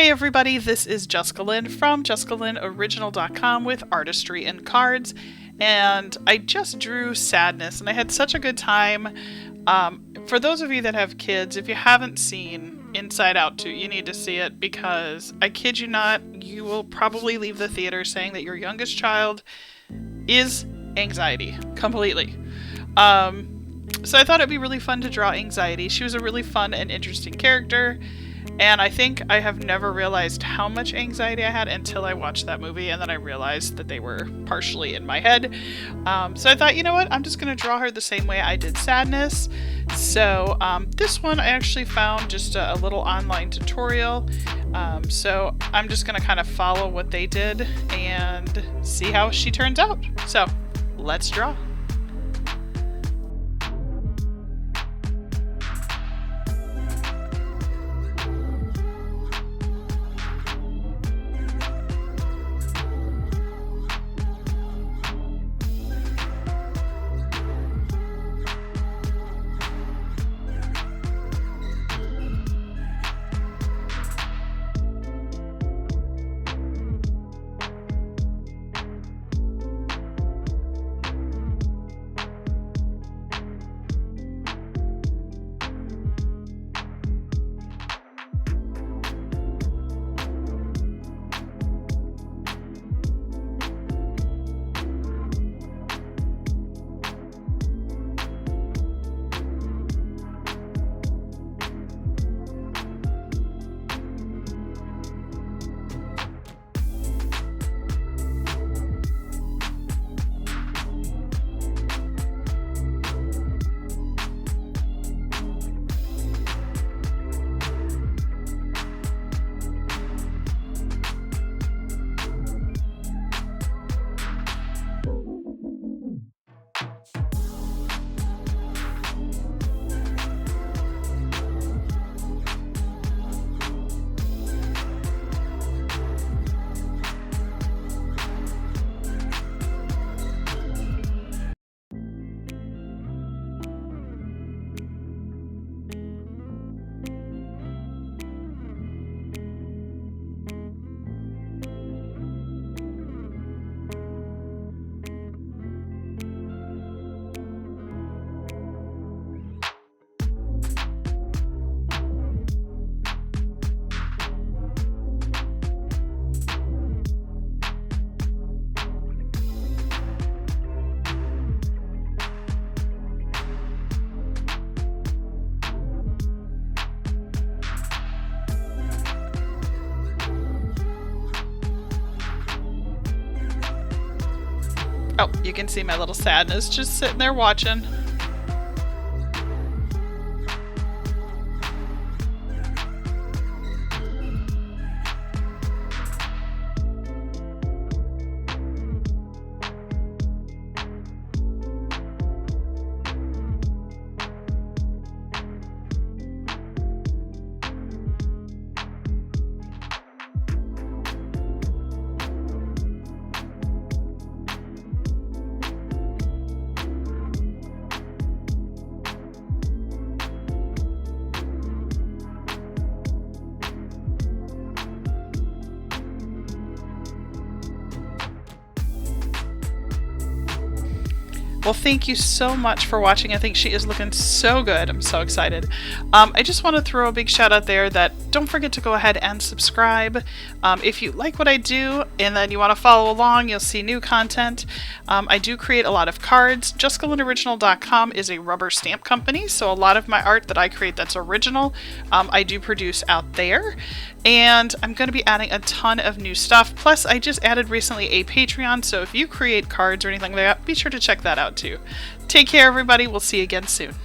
Hey everybody, this is Jessica Lynn from JessicaLynnOriginal.com with ArtistryinCards, and I just drew Sadness, and I had such a good time. For those of you that have kids, if you haven't seen Inside Out 2, you need to see it, because I kid you not, you will probably leave the theater saying that your youngest child is anxiety, completely. So I thought it'd be really fun to draw Anxiety. She was a really fun and interesting character. And I think I have never realized how much anxiety I had until I watched that movie, and then I realized that they were partially in my head. So I thought, you know what, I'm just going to draw her the same way I did Sadness. So this one I actually found just a little online tutorial. So I'm just going to kind of follow what they did and see how she turns out. So let's draw. Oh, you can see my little Sadness just sitting there watching. Well, thank you so much for watching. I think she is looking so good. I'm so excited. I just want to throw a big shout out there that don't forget to go ahead and subscribe. If you like what I do and then you want to follow along, you'll see new content. I do create a lot of cards. JessicaLynnOriginal.com is a rubber stamp company, so a lot of my art that I create that's original, I do produce out there. And I'm going to be adding a ton of new stuff. Plus, I just added recently a Patreon, so if you create cards or anything like that, be sure to check that out too. Take care, everybody. We'll see you again soon.